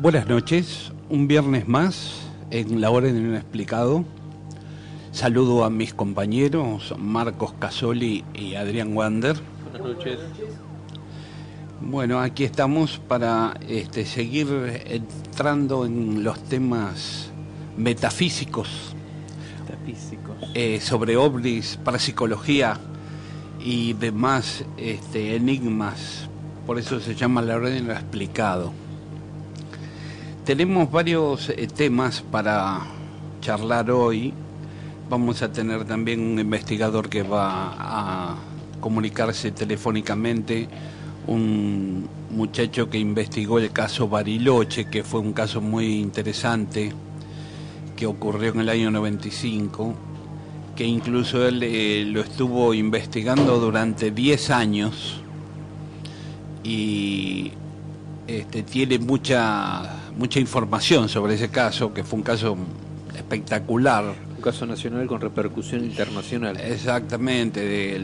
Buenas noches, un viernes más en La Orden de lo Inexplicado. Saludo a mis compañeros Marcos Casoli y Adrián Wander. Buenas noches. Bueno, aquí estamos para seguir entrando en los temas metafísicos, sobre ovnis, parapsicología y demás enigmas. Por eso se llama La Orden de lo Explicado. Tenemos varios temas para charlar hoy. Vamos a tener también un investigador que va a comunicarse telefónicamente, un muchacho que investigó el caso Bariloche, que fue un caso muy interesante, que ocurrió en el año 95, que incluso él lo estuvo investigando durante 10 años y tiene mucha información sobre ese caso, que fue un caso espectacular. Un caso nacional con repercusión internacional. Exactamente.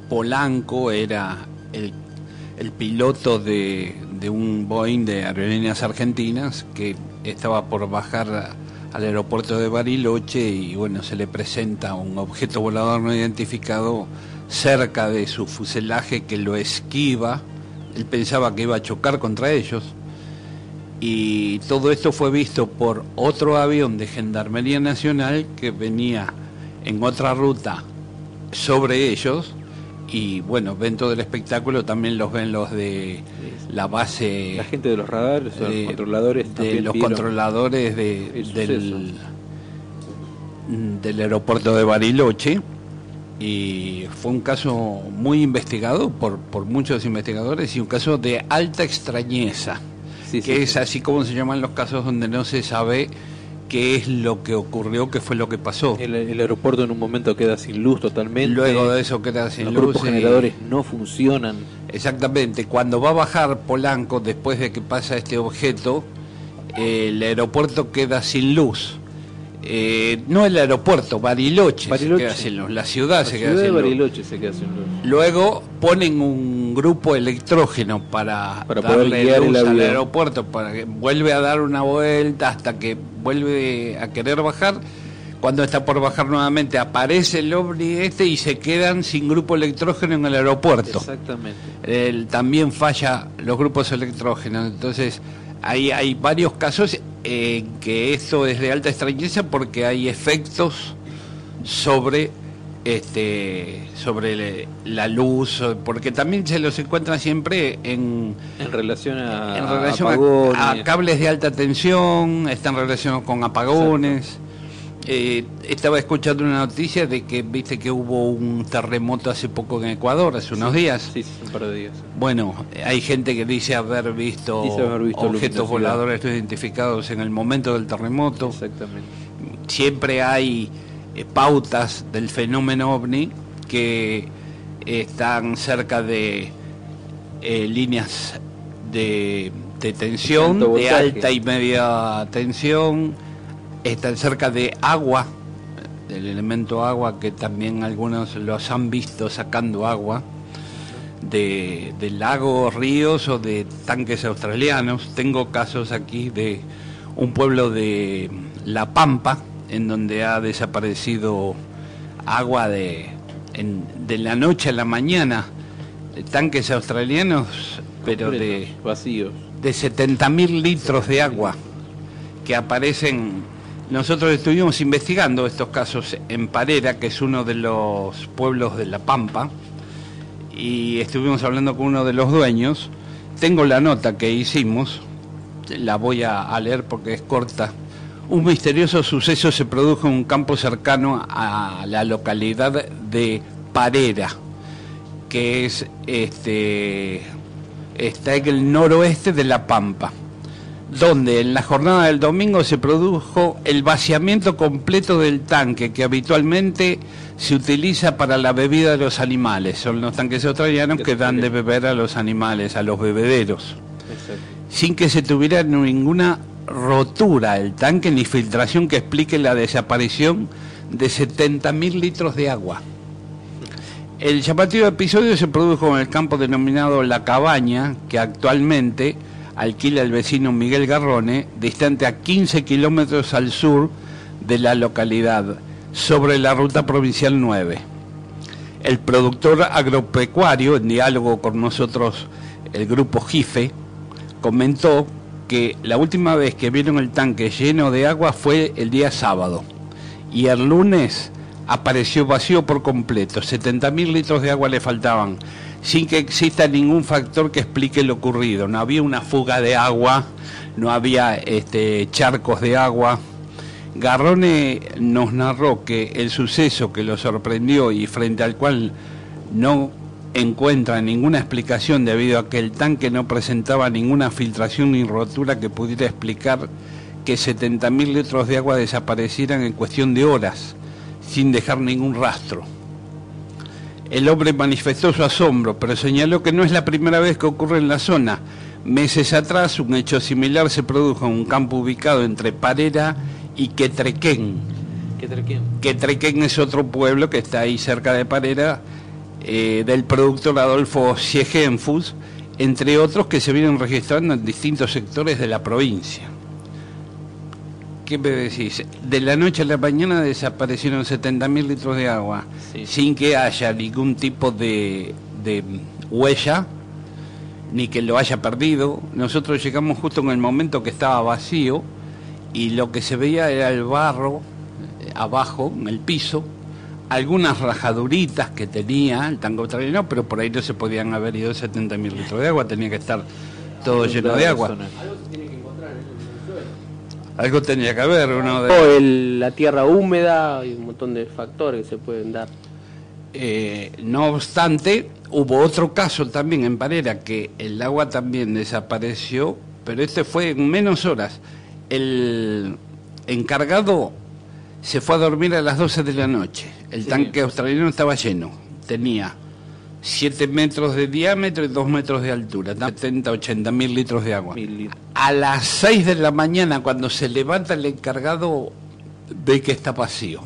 Polanco era el piloto de un Boeing de Aerolíneas Argentinas que estaba por bajar al aeropuerto de Bariloche y bueno, se le presenta un objeto volador no identificado cerca de su fuselaje que lo esquiva. Él pensaba que iba a chocar contra ellos y todo esto fue visto por otro avión de Gendarmería Nacional que venía en otra ruta sobre ellos y bueno, ven todo el espectáculo, también los ven los de la base, la gente de los radares, los controladores, de los controladores del aeropuerto de Bariloche. Y fue un caso muy investigado por muchos investigadores y un caso de alta extrañeza, es así como se llaman los casos donde no se sabe qué es lo que ocurrió, qué fue lo que pasó. El aeropuerto en un momento queda sin luz totalmente. Luego de eso queda sin luz. Los grupos generadores no funcionan. Exactamente. Cuando va a bajar Polanco, después de que pasa este objeto, el aeropuerto queda sin luz. No el aeropuerto, Bariloche se queda sin luz, la ciudad se queda sin luz. Bariloche se queda sin luz. Luego ponen un grupo electrógeno para poder guiar luz el al avión. aeropuerto, para que vuelve a dar una vuelta hasta que vuelve a querer bajar. Cuando está por bajar nuevamente aparece el ovni y se quedan sin grupo electrógeno en el aeropuerto. Exactamente. También falla los grupos electrógenos. Entonces hay varios casos que esto es de alta extrañeza porque hay efectos sobre la luz, porque también se los encuentra siempre en relación a cables de alta tensión, están relacionados con apagones. Estaba escuchando una noticia de que viste que hubo un terremoto hace poco en Ecuador, hace unos días. Sí, un par de días. Bueno, hay gente que dice haber visto objetos voladores no identificados en el momento del terremoto. Exactamente. Siempre hay pautas del fenómeno ovni que están cerca de líneas de tensión, de alta y media tensión. Están cerca de agua, del elemento agua, que también algunos los han visto sacando agua de lagos, ríos o de tanques australianos. Tengo casos aquí de un pueblo de La Pampa, en donde ha desaparecido agua de la noche a la mañana, de tanques australianos, pero vacíos, de 70.000 litros de agua que aparecen. Nosotros estuvimos investigando estos casos en Parera, que es uno de los pueblos de La Pampa, y estuvimos hablando con uno de los dueños. Tengo la nota que hicimos, la voy a leer porque es corta. Un misterioso suceso se produjo en un campo cercano a la localidad de Parera, que está en el noroeste de La Pampa, donde en la jornada del domingo se produjo el vaciamiento completo del tanque que habitualmente se utiliza para la bebida de los animales. Son los tanques australianos que dan de beber a los animales, a los bebederos. Exacto. Sin que se tuviera ninguna rotura del tanque ni filtración que explique la desaparición de 70.000 litros de agua. El llamativo episodio se produjo en el campo denominado La Cabaña, que actualmente alquila el vecino Miguel Garrone, distante a 15 kilómetros al sur de la localidad, sobre la ruta provincial 9. El productor agropecuario, en diálogo con nosotros, el grupo JIFE, comentó que la última vez que vieron el tanque lleno de agua fue el día sábado, y el lunes apareció vacío por completo. 70.000 litros de agua le faltaban, sin que exista ningún factor que explique lo ocurrido. No había una fuga de agua, no había charcos de agua. Garrone nos narró que el suceso que lo sorprendió y frente al cual no encuentra ninguna explicación debido a que el tanque no presentaba ninguna filtración ni rotura que pudiera explicar que 70.000 litros de agua desaparecieran en cuestión de horas, sin dejar ningún rastro. El hombre manifestó su asombro, pero señaló que no es la primera vez que ocurre en la zona. Meses atrás, un hecho similar se produjo en un campo ubicado entre Parera y Quetrequén. Quetrequén es otro pueblo que está ahí cerca de Parera, del productor Adolfo Siegenfus, entre otros que se vienen registrando en distintos sectores de la provincia. ¿Qué me decís? De la noche a la mañana desaparecieron 70.000 litros de agua, sí, sin que haya ningún tipo de huella, ni que lo haya perdido. Nosotros llegamos justo en el momento que estaba vacío, y lo que se veía era el barro abajo, en el piso, algunas rajaduritas que tenía el tanque australiano, pero por ahí no se podían haber ido 70.000 litros de agua, tenía que estar todo lleno de agua. Algo tenía que haber, la tierra húmeda y un montón de factores que se pueden dar. No obstante, hubo otro caso también en Parera, que el agua también desapareció, pero este fue en menos horas. El encargado se fue a dormir a las 12 de la noche. El tanque australiano estaba lleno, tenía 7 metros de diámetro y 2 metros de altura, 70.000-80.000 litros de agua. A las 6 de la mañana, cuando se levanta el encargado, ve que está vacío.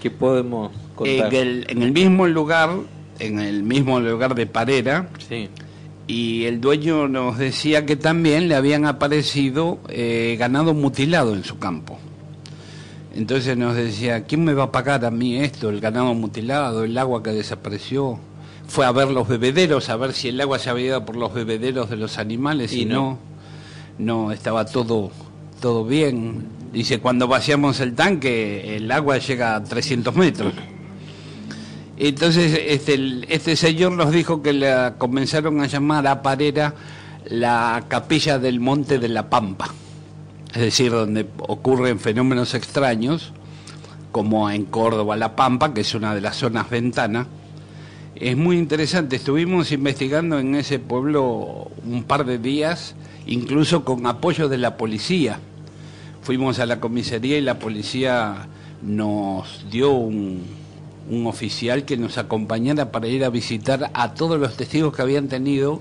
¿Qué podemos contar? En el mismo lugar de Parera, sí, y el dueño nos decía que también le habían aparecido ganado mutilado en su campo. Entonces nos decía, ¿quién me va a pagar a mí esto? El ganado mutilado, el agua que desapareció. Fue a ver los bebederos, a ver si el agua se había ido por los bebederos de los animales, y no, estaba todo bien. Dice, cuando vaciamos el tanque, el agua llega a 300 metros. Entonces este señor nos dijo que la comenzaron a llamar a Parera la capilla del Monte de la Pampa. Es decir, donde ocurren fenómenos extraños, como en Córdoba, La Pampa, que es una de las zonas ventana. Es muy interesante, estuvimos investigando en ese pueblo un par de días, incluso con apoyo de la policía. Fuimos a la comisaría y la policía nos dio un oficial que nos acompañara para ir a visitar a todos los testigos que habían tenido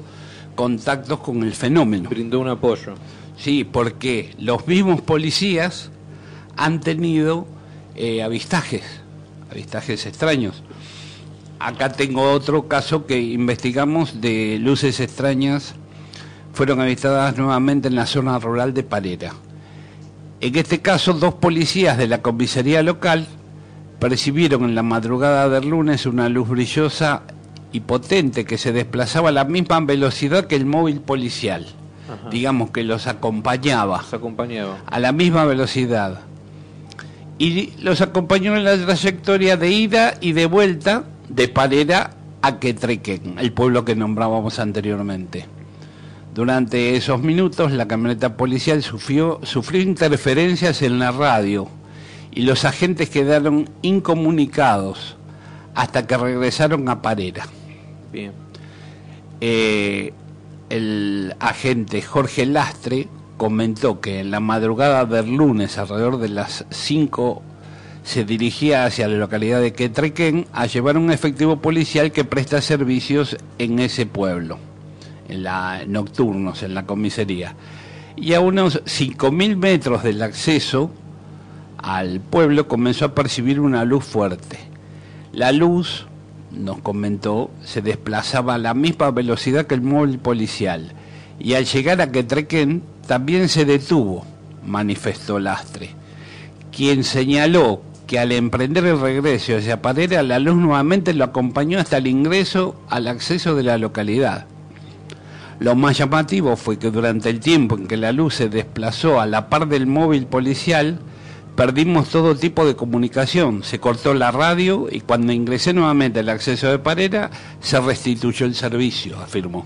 contactos con el fenómeno. Brindó un apoyo. Sí, porque los mismos policías han tenido avistajes extraños. Acá tengo otro caso que investigamos de luces extrañas, fueron avistadas nuevamente en la zona rural de Parera. En este caso, 2 policías de la comisaría local percibieron en la madrugada del lunes una luz brillosa y potente que se desplazaba a la misma velocidad que el móvil policial. Ajá. Digamos que los acompañaba a la misma velocidad, y los acompañó en la trayectoria de ida y de vuelta de Parera a Quetrequén, el pueblo que nombrábamos anteriormente. Durante esos minutos la camioneta policial sufrió interferencias en la radio y los agentes quedaron incomunicados hasta que regresaron a Parera. Bien. El agente Jorge Lastre comentó que en la madrugada del lunes, alrededor de las 5, se dirigía hacia la localidad de Quetrequén a llevar un efectivo policial que presta servicios en ese pueblo, nocturnos, en la comisaría. Y a unos 5.000 metros del acceso al pueblo comenzó a percibir una luz fuerte. La luz, nos comentó, se desplazaba a la misma velocidad que el móvil policial y al llegar a Quetrequén también se detuvo, manifestó Lastre, quien señaló que al emprender el regreso hacia Parera, la luz nuevamente lo acompañó hasta el ingreso al acceso de la localidad. Lo más llamativo fue que durante el tiempo en que la luz se desplazó a la par del móvil policial, perdimos todo tipo de comunicación, se cortó la radio y cuando ingresé nuevamente al acceso de Parera, se restituyó el servicio, afirmó.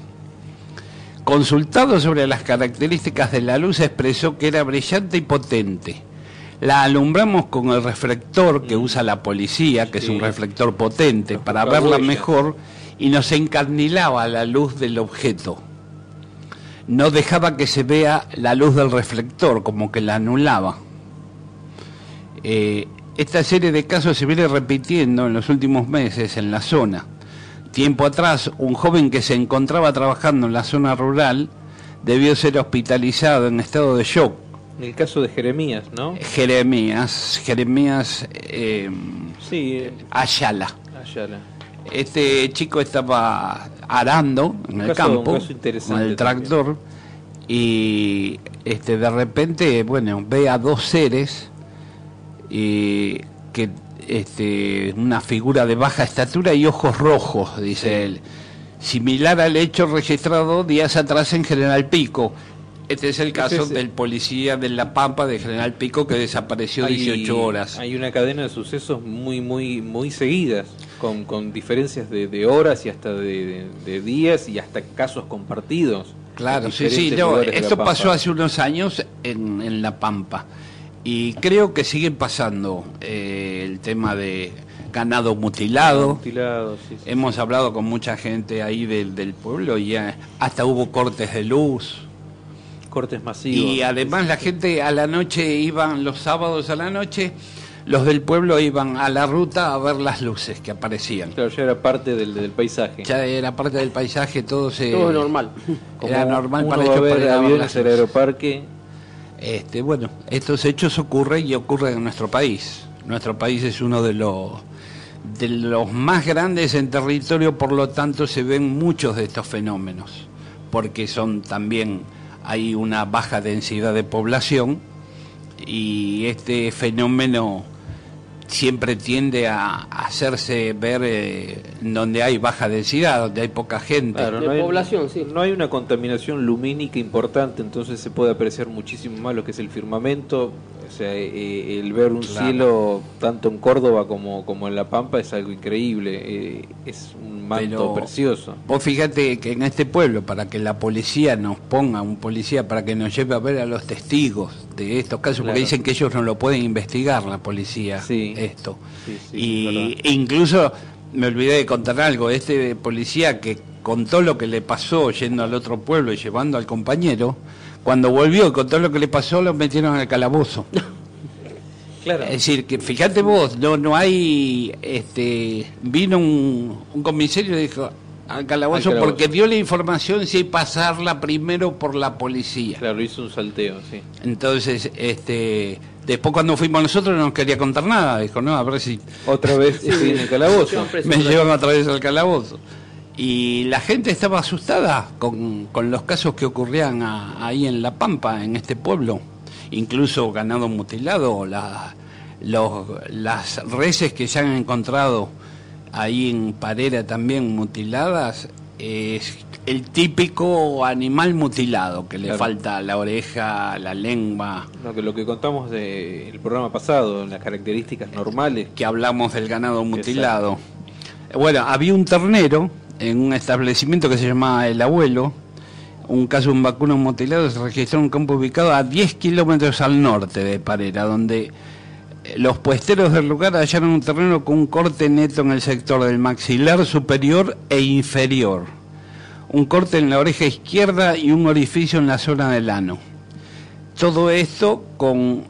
Consultado sobre las características de la luz, expresó que era brillante y potente. La alumbramos con el reflector que usa la policía, que es un reflector potente, para verla mejor, y nos encandilaba la luz del objeto. No dejaba que se vea la luz del reflector, como que la anulaba. Esta serie de casos se viene repitiendo en los últimos meses en la zona. Tiempo atrás, un joven que se encontraba trabajando en la zona rural debió ser hospitalizado en estado de shock. En el caso de Jeremías, ¿no? Jeremías Ayala. Este chico estaba arando en el campo con el tractor y de repente, bueno, ve a dos seres que una figura de baja estatura y ojos rojos, dice él, similar al hecho registrado días atrás en General Pico. Este es el caso del policía de La Pampa de General Pico que desapareció 18 horas. Hay una cadena de sucesos muy seguidas, con diferencias de horas y hasta de días y hasta casos compartidos. Claro, sí, no, esto pasó hace unos años en La Pampa. Y creo que siguen pasando el tema de ganado mutilado. Sí. Hemos hablado con mucha gente ahí del pueblo y hasta hubo cortes de luz. Cortes masivos. Y además la gente a la noche iban, los sábados a la noche, los del pueblo iban a la ruta a ver las luces que aparecían. Claro, ya era parte del paisaje. Ya era parte del paisaje, todo es normal. Era normal para ellos ver aviones en el aeroparque. Bueno, estos hechos ocurren y ocurren en nuestro país. Nuestro país es uno de los más grandes en territorio, por lo tanto se ven muchos de estos fenómenos, porque hay una baja densidad de población y este fenómeno siempre tiende a hacerse ver donde hay baja densidad, donde hay poca gente. Claro, no hay una contaminación lumínica importante, entonces se puede apreciar muchísimo más lo que es el firmamento. O sea, el ver un cielo tanto en Córdoba como en La Pampa es algo increíble, es un manto precioso. Vos fíjate que en este pueblo, para que la policía nos ponga un policía para que nos lleve a ver a los testigos de estos casos, porque dicen que ellos no lo pueden investigar, la policía, esto. Y incluso, me olvidé de contar algo, este policía que contó lo que le pasó yendo al otro pueblo y llevando al compañero, cuando volvió y contó lo que le pasó, lo metieron al calabozo. Claro. Es decir, que fíjate vos, no hay, vino un comisario y dijo al calabozo porque dio la información sin pasarla primero por la policía. Claro, hizo un salteo, sí. Entonces, después cuando fuimos nosotros no nos quería contar nada, dijo, no, a ver si... Otra vez en el calabozo. Me llevan otra vez al calabozo. Y la gente estaba asustada con los casos que ocurrían ahí en La Pampa, en este pueblo. Incluso ganado mutilado, las reses que se han encontrado ahí en Parera también mutiladas, es el típico animal mutilado, que le falta la oreja, la lengua. No, que lo que contamos del programa pasado, las características normales. Que hablamos del ganado mutilado. Bueno, había un ternero en un establecimiento que se llamaba El Abuelo. Un caso de un vacuno mutilado se registró en un campo ubicado a 10 kilómetros al norte de Parera, donde los puesteros del lugar hallaron un terreno con un corte neto en el sector del maxilar superior e inferior, un corte en la oreja izquierda y un orificio en la zona del ano. Todo esto con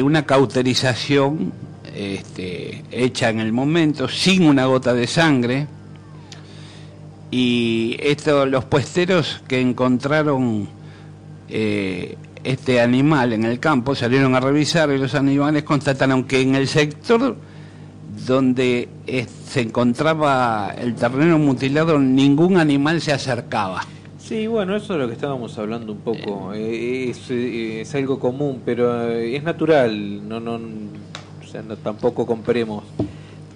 una cauterización hecha en el momento, sin una gota de sangre. Y los puesteros que encontraron este animal en el campo salieron a revisar y los animales constataron que en el sector donde se encontraba el ternero mutilado ningún animal se acercaba. Sí, bueno, eso es lo que estábamos hablando un poco. Es algo común, pero es natural. O sea, tampoco comparemos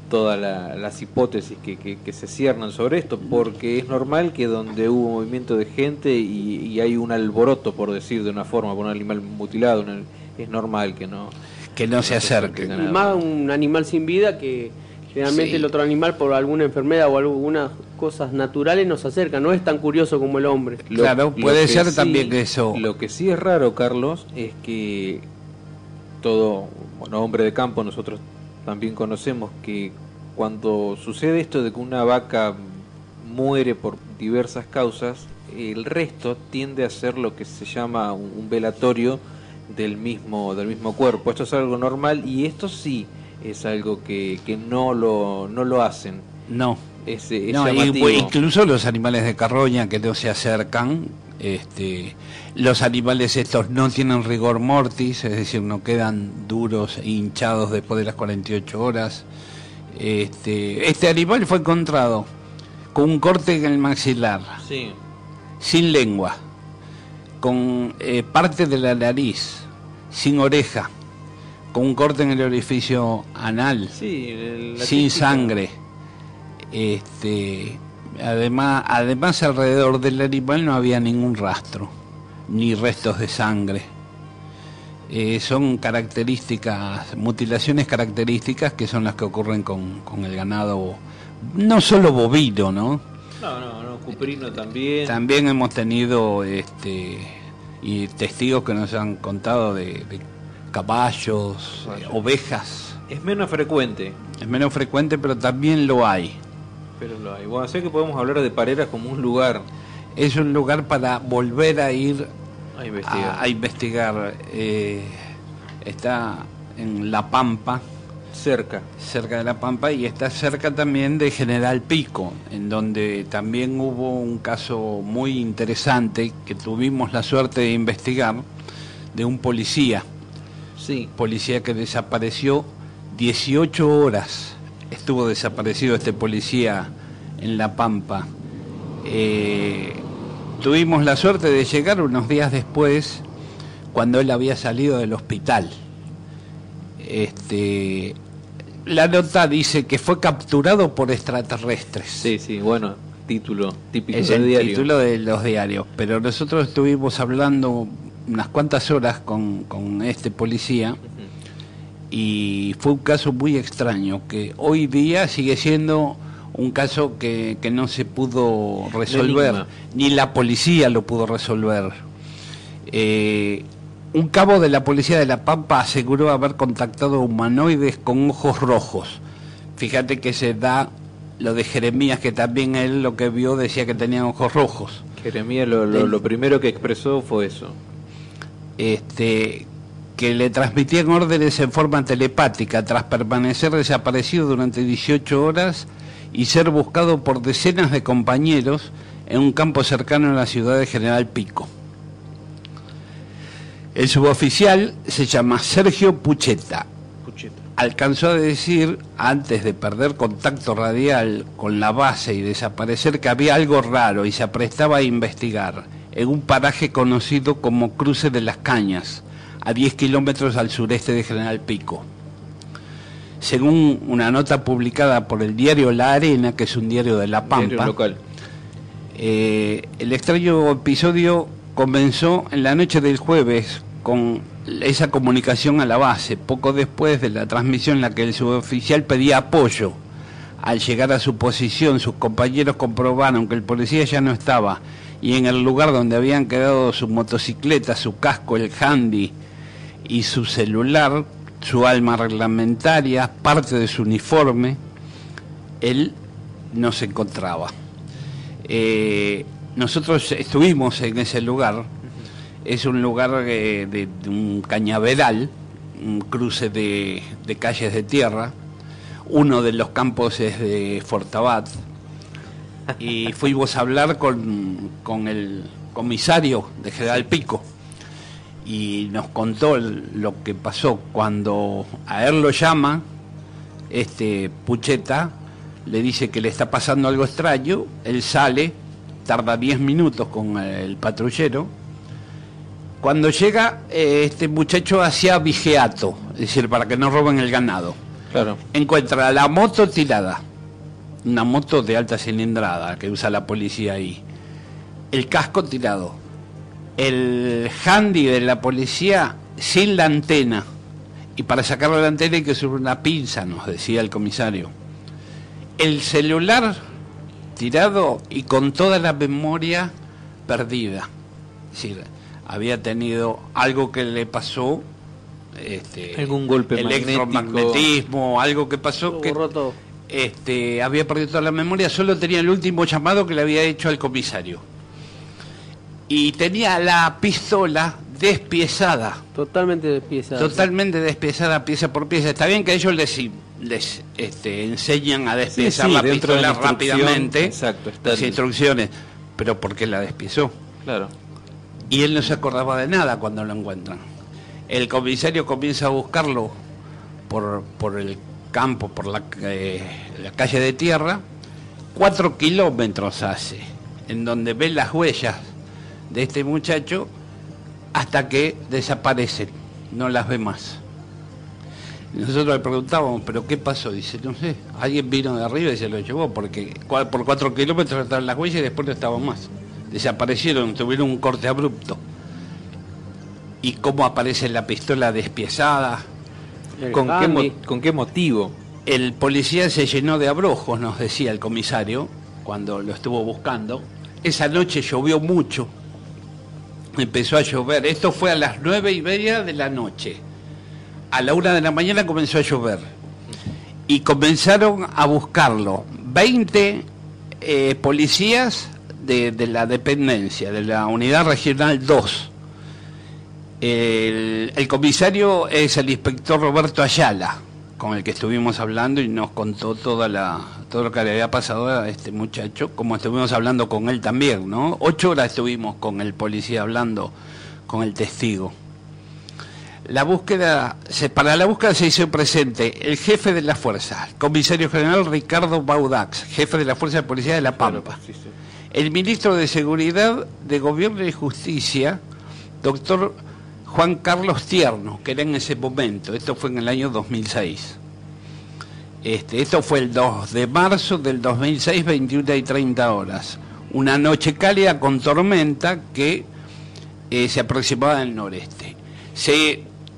todas las hipótesis que se ciernan sobre esto, porque es normal que donde hubo movimiento de gente y hay un alboroto, por decir de una forma, por un animal mutilado, es normal que no se acerque. Y más un animal sin vida que generalmente Sí. el otro animal por alguna enfermedad o algunas cosas naturales nos acerca, no es tan curioso como el hombre. Claro, puede que ser también que eso... Lo que sí es raro, Carlos, es que todo hombre de campo, nosotros también conocemos que cuando sucede esto de que una vaca muere por diversas causas, el resto tiende a ser lo que se llama un velatorio del mismo cuerpo. Esto es algo normal y esto sí es algo que no lo hacen. No. Es No, llamativo. incluso los animales de carroña que no se acercan, los animales estos no tienen rigor mortis, es decir, no quedan duros e hinchados después de las 48 horas. Este animal fue encontrado con un corte en el maxilar, Sí. sin lengua, con parte de la nariz, sin oreja, con un corte en el orificio anal, Sí, la sin típica- sangre. Además alrededor del animal no había ningún rastro, ni restos de sangre. Son características, mutilaciones características que son las que ocurren con el ganado, no solo bovino, ¿no? No, cuprino también. También hemos tenido y testigos que nos han contado de caballos, ovejas. Es menos frecuente, Es menos frecuente, pero también lo hay. pero lo hay. Bueno, sé que podemos hablar de Pareras como un lugar Es un lugar para volver a ir a investigar. a investigar. Está en La Pampa, Cerca. cerca de La Pampa, y está cerca también de General Pico, en donde también hubo un caso muy interesante que tuvimos la suerte de investigar, de un policía que desapareció 18 horas. Estuvo desaparecido este policía en La Pampa. Tuvimos la suerte de llegar unos días después, cuando él había salido del hospital. La nota dice que fue capturado por extraterrestres. Sí, bueno, título típico Es del el diario. título de los diarios. Pero nosotros estuvimos hablando unas cuantas horas con este policía, Ujú. y fue un caso muy extraño, que hoy día sigue siendo un caso que no se pudo resolver, enigma. ni la policía lo pudo resolver. Un cabo de la policía de La Pampa aseguró haber contactado humanoides con ojos rojos. Fíjate que se da lo de Jeremías, que también él lo que vio decía que tenían ojos rojos. Jeremías lo primero que expresó fue eso. Que le transmitían órdenes en forma telepática tras permanecer desaparecido durante 18 horas y ser buscado por decenas de compañeros en un campo cercano a la ciudad de General Pico. El suboficial se llama Sergio Pucheta. Alcanzó a decir, antes de perder contacto radial con la base y desaparecer, que había algo raro y se aprestaba a investigar en un paraje conocido como Cruce de las Cañas, a 10 kilómetros al sureste de General Pico. Según una nota publicada por el diario La Arena, que es un diario de La Pampa, Diario local. el extraño episodio comenzó en la noche del jueves con esa comunicación a la base, poco después de la transmisión en la que el suboficial pedía apoyo. Al llegar a su posición, sus compañeros comprobaron que el policía ya no estaba, y en el lugar donde habían quedado su motocicleta, su casco, el handy y su celular, su arma reglamentaria, parte de su uniforme, él no se encontraba. Nosotros estuvimos en ese lugar. Es un lugar de un cañaveral, un cruce de calles de tierra. Uno de los campos es de Fortabat, y fuimos a hablar con el comisario de General Pico, y nos contó lo que pasó. Cuando a él lo llama Pucheta, le dice que le está pasando algo extraño. Él sale tarda 10 minutos con el patrullero. Cuando llega, este muchacho hacía vigiato, es decir, para que no roben el ganado. Claro. Encuentra la moto tirada, una moto de alta cilindrada que usa la policía ahí, el casco tirado, el handy de la policía sin la antena, y para sacarle la antena hay que subir una pinza, nos decía el comisario, el celular tirado y con toda la memoria perdida, es decir, había tenido algo que le pasó, algún golpe electromagnetismo, algo que pasó que había perdido toda la memoria, solo tenía el último llamado que le había hecho al comisario. Y tenía la pistola despiezada. Totalmente despiezada. Totalmente despiezada, pieza por pieza. Está bien que ellos les enseñan a despiezar la pistola rápidamente. Exacto, las instrucciones. Pero ¿por qué la despiezó? Claro. Y él no se acordaba de nada cuando lo encuentran. El comisario comienza a buscarlo por el campo, por la calle de tierra. 4 kilómetros hace, en donde ve las huellas de este muchacho, hasta que desaparecen, no las ve más. Nosotros le preguntábamos, ¿pero qué pasó? Dice, no sé, alguien vino de arriba y se lo llevó, porque por 4 kilómetros estaban las huellas y después no estaban más. Desaparecieron, tuvieron un corte abrupto. ¿Y cómo aparece la pistola despiezada? ¿Con qué motivo? El policía se llenó de abrojos, nos decía el comisario, cuando lo estuvo buscando. Esa noche llovió mucho, empezó a llover. Esto fue a las 9:30 de la noche. A la 1 de la mañana comenzó a llover. Y comenzaron a buscarlo 20 policías de la dependencia, de la unidad regional 2. El comisario es el inspector Roberto Ayala, con el que estuvimos hablando y nos contó todo lo que le había pasado a este muchacho, como estuvimos hablando con él también, ¿no? 8 horas estuvimos con el policía hablando con el testigo. Para la búsqueda se hizo presente el jefe de la fuerza, el comisario general Ricardo Baudax, jefe de la Fuerza de Policía de La Pampa, claro, sí. El ministro de Seguridad de Gobierno y Justicia, doctor Juan Carlos Tierno, que era en ese momento, esto fue en el año 2006. Esto fue el 2 de marzo del 2006, 21:30 horas. Una noche cálida con tormenta que se aproximaba del noreste.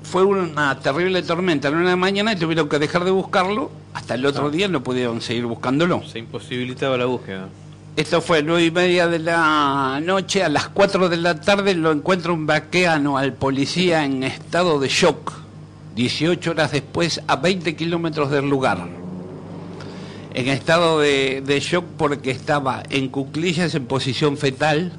Fue una terrible tormenta en una mañana y tuvieron que dejar de buscarlo. Hasta el otro día no pudieron seguir buscándolo. Se imposibilitaba la búsqueda. Esto fue 9:30 de la noche. A las 4 de la tarde lo encuentra un vaqueano al policía en estado de shock. 18 horas después, a 20 kilómetros del lugar. En estado de shock porque estaba en cuclillas en posición fetal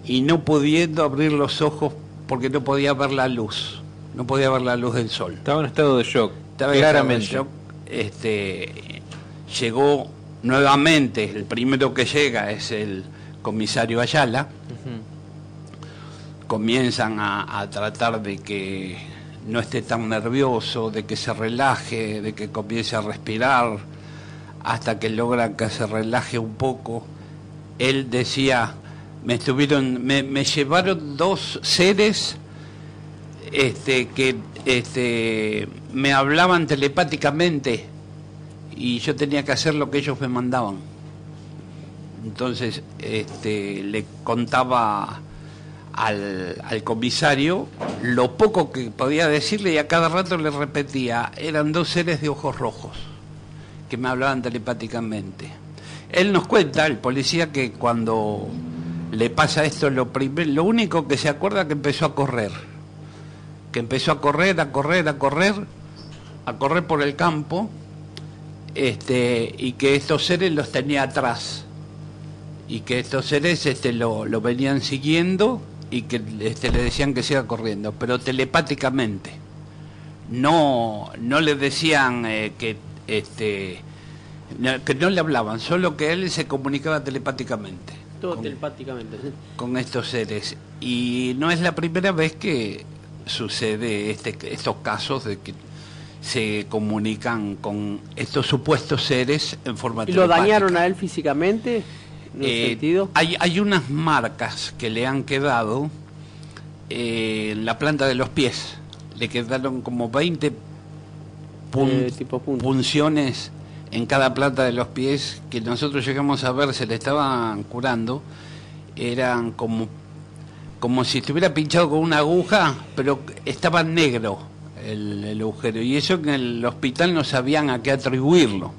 y no pudiendo abrir los ojos porque no podía ver la luz. No podía ver la luz del sol. Estaba en estado de shock. Estaba claramente. En estado de shock. Llegó nuevamente, el primero que llega es el comisario Ayala. Comienzan a tratar de que no esté tan nervioso, de que se relaje, de que comience a respirar, hasta que logran que se relaje un poco. Él decía, me llevaron 2 seres que me hablaban telepáticamente y yo tenía que hacer lo que ellos me mandaban. Entonces le contaba al comisario lo poco que podía decirle y a cada rato le repetía, eran 2 seres de ojos rojos que me hablaban telepáticamente. Él nos cuenta, el policía, que cuando le pasa esto, lo único que se acuerda que empezó a correr por el campo, y que estos seres los tenía atrás, y que estos seres lo venían siguiendo y que le decían que siga corriendo, pero telepáticamente. No le decían que no le hablaban, solo que él se comunicaba telepáticamente. Todo telepáticamente. Con estos seres. Y no es la primera vez que sucede estos casos de que se comunican con estos supuestos seres en forma telepática. ¿Y lo dañaron a él físicamente? ¿En ese sentido? Hay unas marcas que le han quedado en la planta de los pies. Le quedaron como 20 tipo punto. punciones en cada planta de los pies que nosotros llegamos a ver, se le estaban curando. Eran como si estuviera pinchado con una aguja, pero estaba negro el agujero. Y eso en el hospital no sabían a qué atribuirlo.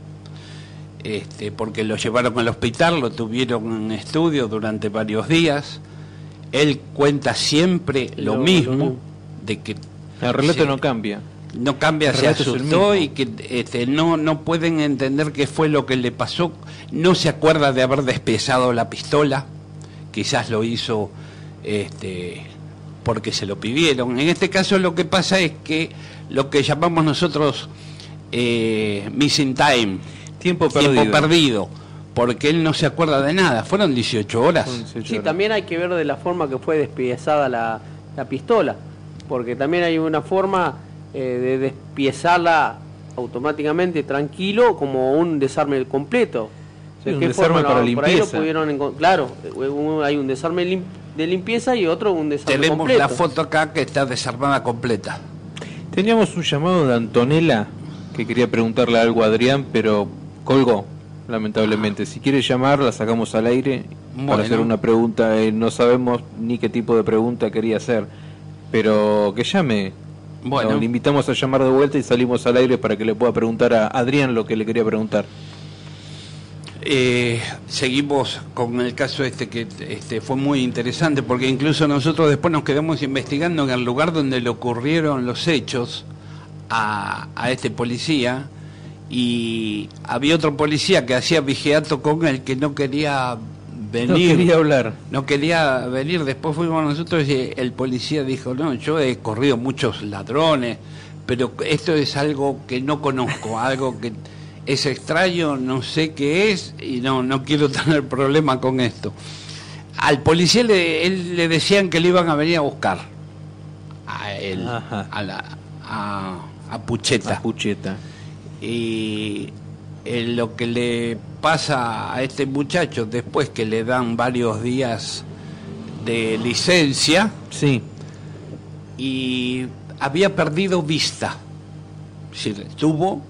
Porque lo llevaron al hospital, lo tuvieron en estudio durante varios días. Él cuenta siempre lo mismo, de que el relato no cambia. No cambia, se asustó y que no pueden entender qué fue lo que le pasó. No se acuerda de haber despiezado la pistola, quizás lo hizo porque se lo pidieron. En este caso lo que pasa es que lo que llamamos nosotros missing time, tiempo perdido, porque él no se acuerda de nada. Fueron 18 horas. Sí, también hay que ver de la forma que fue despiezada la pistola, porque también hay una forma de despiezarla automáticamente, tranquilo, como un desarme completo. Sí, un desarme para limpieza. Por ahí lo pudieron claro, hay un desarme de limpieza y otro un desarme completo. Tenemos la foto acá que está desarmada completa. Teníamos un llamado de Antonella que quería preguntarle algo a Adrián, pero colgó, lamentablemente. Si quiere llamar, la sacamos al aire para hacer una pregunta. No sabemos ni qué tipo de pregunta quería hacer, pero que llame. Bueno, le invitamos a llamar de vuelta y salimos al aire para que le pueda preguntar a Adrián lo que le quería preguntar. Seguimos con el caso que fue muy interesante, porque incluso nosotros después nos quedamos investigando en el lugar donde le ocurrieron los hechos a este policía, y había otro policía que hacía vigiato con él que no quería venir. No quería hablar. No quería venir. Después fuimos nosotros y el policía dijo, no, yo he corrido muchos ladrones, pero esto es algo que no conozco, algo que es extraño, no sé qué es y no quiero tener problema con esto. Al policía él le decían que le iban a venir a buscar a él, a Pucheta. A Pucheta. Y lo que le pasa a este muchacho después que le dan varios días de licencia, sí, y había perdido vista, es decir, tuvo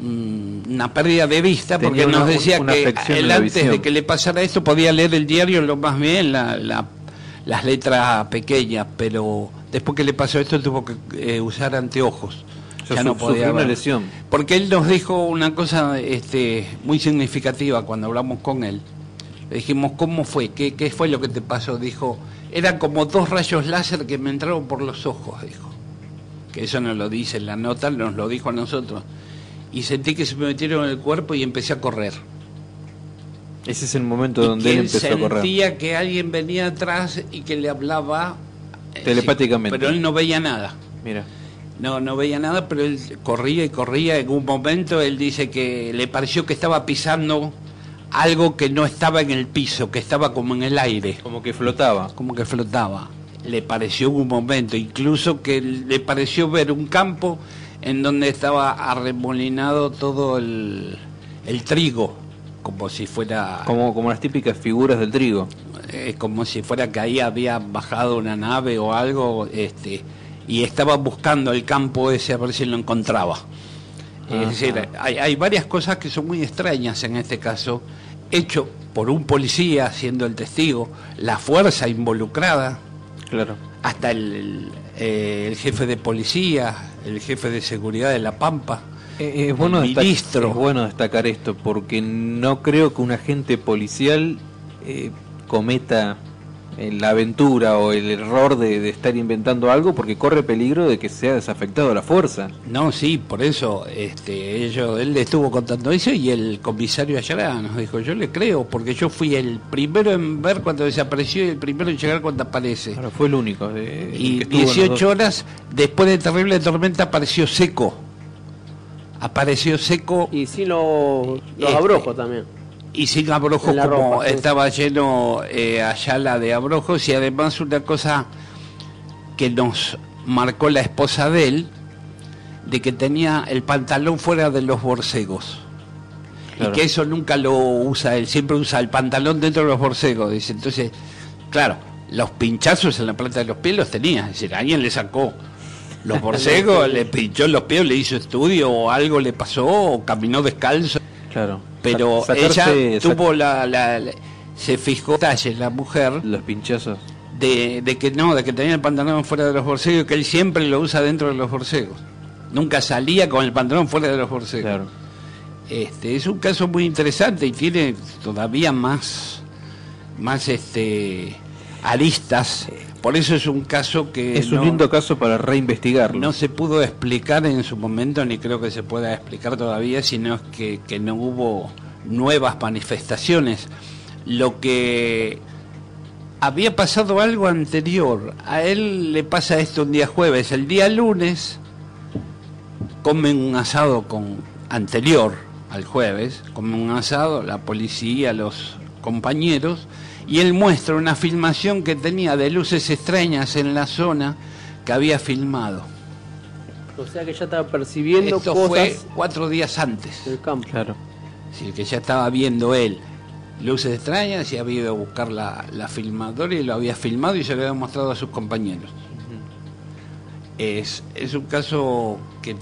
una pérdida de vista. Tenía porque nos decía que él antes de que le pasara esto podía leer el diario lo más bien, las letras pequeñas, pero después que le pasó esto tuvo que usar anteojos. Ya no podía ver. Una lesión. Porque él nos dijo una cosa muy significativa cuando hablamos con él. Le dijimos, ¿cómo fue? ¿Qué fue lo que te pasó? Dijo, eran como 2 rayos láser que me entraron por los ojos, dijo. Que eso no lo dice en la nota, nos lo dijo a nosotros. Y sentí que se me metieron en el cuerpo y empecé a correr. Ese es el momento donde él empezó a correr. Sentía que alguien venía atrás y que le hablaba telepáticamente. Pero él no veía nada. Mira. No veía nada, pero él corría y corría. En un momento él dice que le pareció que estaba pisando algo que no estaba en el piso, que estaba como en el aire. Como que flotaba. Le pareció en un momento, incluso que le pareció ver un campo en donde estaba arremolinado todo el trigo, como si fuera... Como las típicas figuras del trigo. Como si fuera que ahí había bajado una nave o algo, y estaba buscando el campo ese a ver si lo encontraba. Es decir, hay varias cosas que son muy extrañas en este caso, hecho por un policía siendo el testigo, la fuerza involucrada, claro, hasta el jefe de policía, el jefe de seguridad de La Pampa, el ministro. Es bueno destacar esto, porque no creo que un agente policial cometa la aventura o el error de estar inventando algo, porque corre peligro de que sea desafectado la fuerza. No, sí, por eso él le estuvo contando eso, y el comisario Ayala nos dijo, yo le creo, porque yo fui el primero en ver cuando desapareció y el primero en llegar cuando aparece. Ahora fue el único. Y 18 horas después de terrible tormenta apareció seco. Y sin los abrojos también. Y sin abrojos, como ropa, estaba lleno Ayala de abrojos. Y además una cosa que nos marcó la esposa de él, de que tenía el pantalón fuera de los borcegos. Claro. Y que eso nunca lo usa él, siempre usa el pantalón dentro de los borcegos, dice. Entonces, claro, los pinchazos en la planta de los pies los tenía, es decir, alguien le sacó los borcegos, le pinchó los pies, le hizo estudio, o algo le pasó, o caminó descalzo. Claro. Pero ella tuvo se fijó detalles, la mujer, los pinchazos. de que tenía el pantalón fuera de los borcegos, que él siempre lo usa dentro de los borcegos. Nunca salía con el pantalón fuera de los borcegos. Claro. Es un caso muy interesante y tiene todavía más aristas. Por eso es un caso que es un lindo caso para reinvestigarlo. No se pudo explicar en su momento, ni creo que se pueda explicar todavía, sino que no hubo nuevas manifestaciones. Lo que había pasado algo anterior, a él le pasa esto un día jueves, el día lunes comen un asado anterior al jueves, comen un asado, la policía, los compañeros, y él muestra una filmación que tenía de luces extrañas en la zona que había filmado. O sea que ya estaba percibiendo Esto cosas fue 4 días antes. del campo. Claro. Sí, que ya estaba viendo él luces extrañas y había ido a buscar la filmadora y lo había filmado y se lo había mostrado a sus compañeros. Es un caso que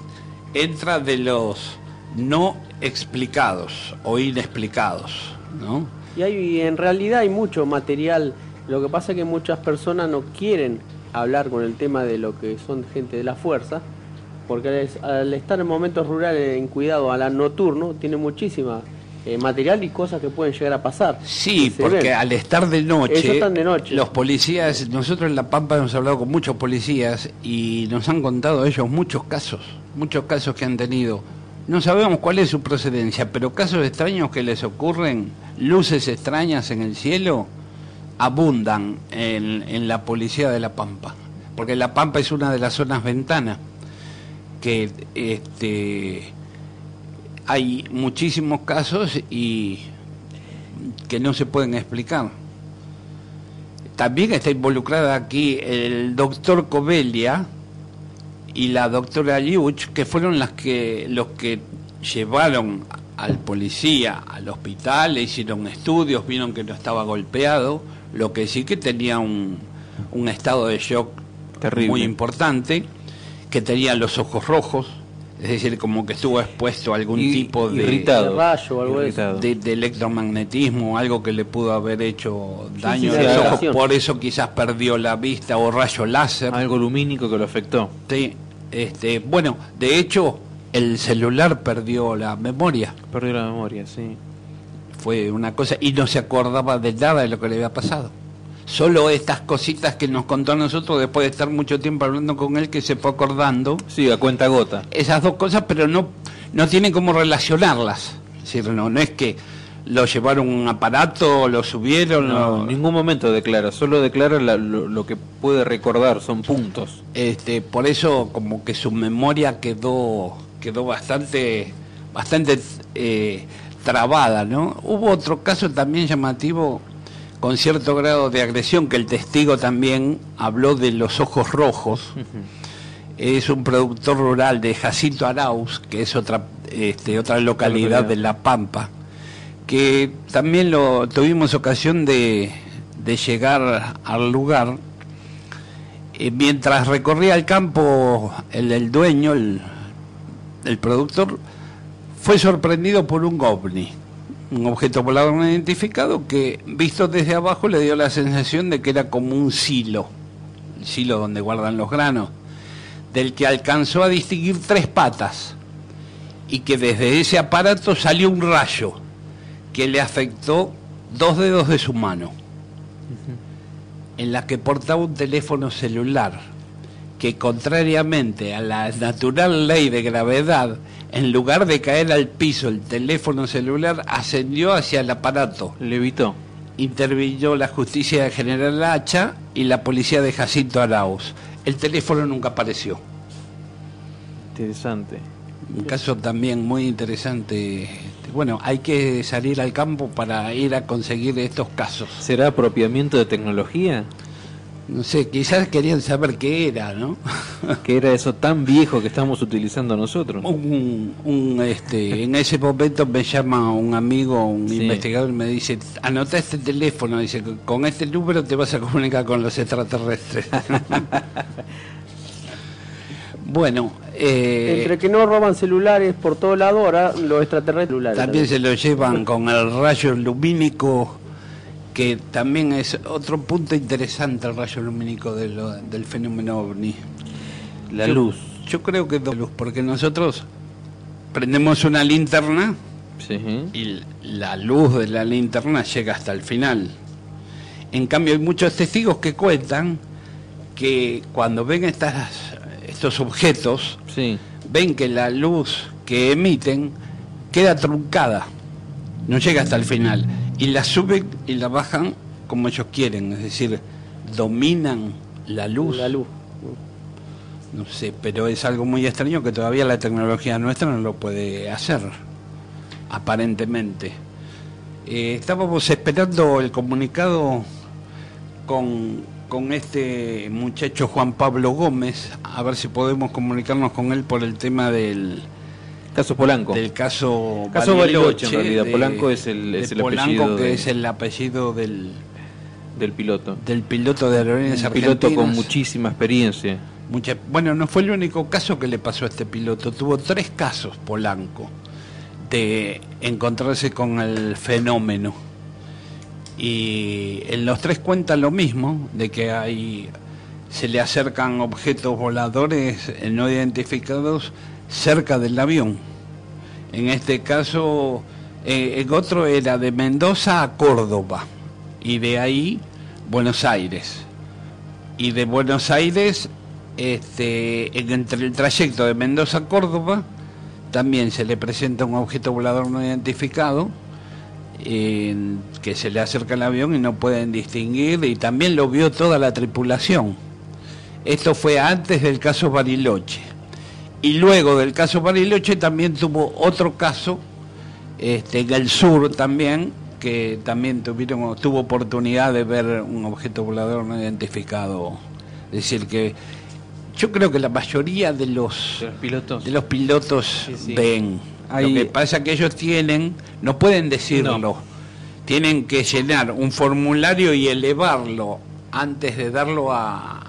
entra de los no explicados o inexplicados, ¿no? Y en realidad hay mucho material. Lo que pasa es que muchas personas no quieren hablar con el tema de lo que son gente de la fuerza, porque al estar en momentos rurales en cuidado a la nocturno, tiene muchísima material y cosas que pueden llegar a pasar. Sí, porque ven. Al estar de noche, Ellos están de noche. Los policías, nosotros en La Pampa hemos hablado con muchos policías y nos han contado ellos muchos casos que han tenido. No sabemos cuál es su procedencia, pero casos extraños que les ocurren, luces extrañas en el cielo, abundan en la policía de La Pampa. Porque La Pampa es una de las zonas ventanas que hay muchísimos casos y que no se pueden explicar. También está involucrada aquí el doctor Cobelia y la doctora Liuch, que fueron los que llevaron al policía al hospital, le hicieron estudios, vieron que no estaba golpeado, lo que sí que tenía un estado de shock terrible, muy importante, que tenía los ojos rojos, es decir, como que estuvo expuesto a algún tipo de irritado, rayo o algo de electromagnetismo, algo que le pudo haber hecho daño sí, a los ojos, radiación. por eso quizás perdió la vista, o rayo láser. algo lumínico que lo afectó. Sí, bueno, de hecho, el celular perdió la memoria. Perdió la memoria, sí. Fue una cosa, y no se acordaba de nada de lo que le había pasado. Solo estas cositas que nos contó a nosotros después de estar mucho tiempo hablando con él, que se fue acordando. Sí, a cuenta gota. Esas dos cosas, pero no tiene cómo relacionarlas. Es decir, no es que lo llevaron un aparato, lo subieron. No, en ningún momento declara, solo declara lo que puede recordar, son puntos. Por eso como que su memoria quedó bastante trabada, ¿no? Hubo otro caso también llamativo con cierto grado de agresión, que el testigo también habló de los ojos rojos. Es un productor rural de Jacinto Arauz, que es otra localidad de La Pampa, que también tuvimos ocasión de llegar al lugar. Mientras recorría el campo, el dueño, el productor, fue sorprendido por un ovni, un objeto volador no identificado que, visto desde abajo, le dio la sensación de que era como un silo, el silo donde guardan los granos, del que alcanzó a distinguir 3 patas, y que desde ese aparato salió un rayo que le afectó 2 dedos de su mano, en la que portaba un teléfono celular, que, contrariamente a la natural ley de gravedad, en lugar de caer al piso, el teléfono celular ascendió hacia el aparato. Levitó. Intervino la justicia de General Hacha y la policía de Jacinto Arauz. El teléfono nunca apareció. Interesante. Un caso también muy interesante. Bueno, hay que salir al campo para ir a conseguir estos casos. ¿Será apropiamiento de tecnología? No sé, quizás querían saber qué era, ¿no? ¿Qué era eso tan viejo que estamos utilizando nosotros? En ese momento me llama un amigo, un Sí. investigador, y me dice, anota este teléfono, dice, con este número te vas a comunicar con los extraterrestres. Bueno, Entre que no roban celulares por todo lado, ahora los extraterrestres celulares. también se lo llevan con el rayo lumínico, que también es otro punto interesante, el rayo lumínico del fenómeno ovni. La luz. Yo creo que es la luz, porque nosotros prendemos una linterna Sí. y la luz de la linterna llega hasta el final. En cambio, hay muchos testigos que cuentan que cuando ven estos objetos, Sí. ven que la luz que emiten queda truncada, no llega hasta el final, y la suben y la bajan como ellos quieren, es decir, dominan la luz. La luz. No sé, pero es algo muy extraño que todavía la tecnología nuestra no lo puede hacer, aparentemente. Estábamos esperando el comunicado con este muchacho Juan Pablo Gómez, a ver si podemos comunicarnos con él por el tema del Caso Polanco. caso Bariloche, en realidad. Polanco es el Polanco, apellido que de- es el apellido del piloto. piloto de aerolíneas Un piloto argentinas. con muchísima experiencia. Bueno, no fue el único caso que le pasó a este piloto. Tuvo 3 casos, Polanco, de encontrarse con el fenómeno. Y en los 3 cuenta lo mismo, de que se le acercan objetos voladores no identificados cerca del avión. En este caso, en otro era de Mendoza a Córdoba, y de ahí Buenos Aires. Y de Buenos Aires, entre el trayecto de Mendoza a Córdoba, también se le presenta un objeto volador no identificado, que se le acerca al avión y no pueden distinguir, y también lo vio toda la tripulación. Esto fue antes del caso Bariloche. Y luego del caso Bariloche también tuvo otro caso, en el sur también, que también tuvo oportunidad de ver un objeto volador no identificado. Es decir, que yo creo que la mayoría de los pilotos. pilotos Sí. ven. Hay- Lo que pasa es que ellos no pueden decirlo. No. Tienen que llenar un formulario y elevarlo antes de darlo a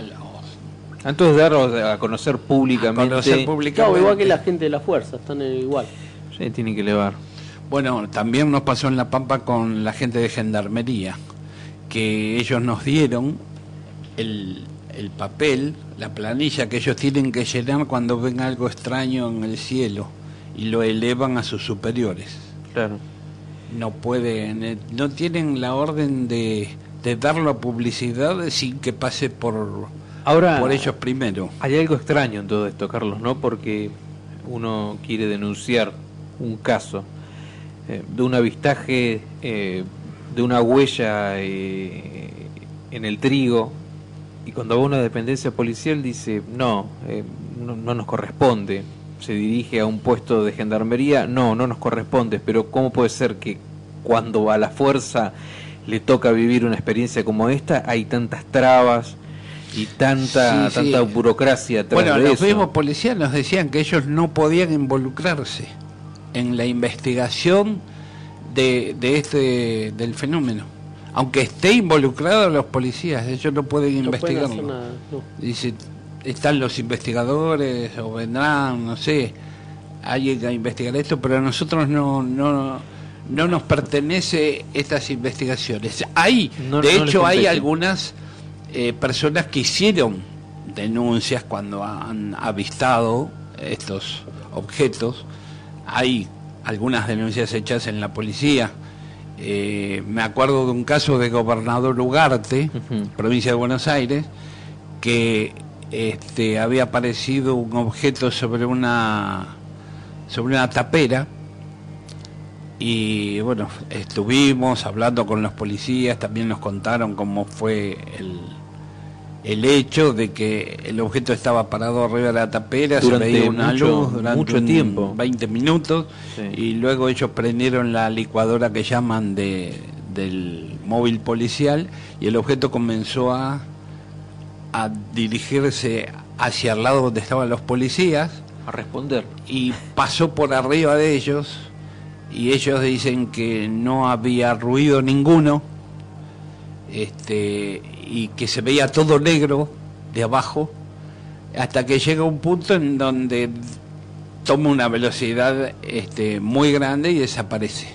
los... Antes de darlo a conocer públicamente. conocer públicamente. Claro, igual que la gente de la fuerza, están igual. Sí, tienen que elevar. Bueno, también nos pasó en La Pampa con la gente de Gendarmería, que ellos nos dieron el papel, la planilla que ellos tienen que llenar cuando ven algo extraño en el cielo, y lo elevan a sus superiores. Claro. No pueden, no tienen la orden de darlo a publicidad sin que pase por ellos primero. Hay algo extraño en todo esto, Carlos, ¿no? Porque uno quiere denunciar un caso de un avistaje de una huella en el trigo, y cuando va a una dependencia policial dice no nos corresponde, se dirige a un puesto de gendarmería, no nos corresponde, pero ¿cómo puede ser que cuando a la fuerza le toca vivir una experiencia como esta hay tantas trabas y tanta burocracia atrás Bueno, de los eso? mismos policías nos decían que ellos no podían involucrarse en la investigación del fenómeno. Aunque esté involucrado los policías, ellos no pueden No pueden hacer investigarlo. nada, no. Dice, están los investigadores o vendrán, no sé, alguien a investigar esto, pero a nosotros no nos pertenece estas investigaciones. No de les hecho, hay compete. algunas personas que hicieron denuncias cuando han avistado estos objetos. Hay algunas denuncias hechas en la policía. Me acuerdo de un caso de Gobernador Ugarte, Ujú. provincia de Buenos Aires, que había aparecido un objeto sobre una tapera, y bueno, estuvimos hablando con los policías, también nos contaron cómo fue el hecho de que el objeto estaba parado arriba de la tapera, Durante se veía una luz durante mucho tiempo. 20 minutos, Sí. y luego ellos prendieron la licuadora que llaman del móvil policial, y el objeto comenzó a a dirigirse hacia el lado donde estaban los policías A responder. y pasó por arriba de ellos, y ellos dicen que no había ruido ninguno, y que se veía todo negro de abajo, hasta que llega un punto en donde toma una velocidad muy grande y desaparece,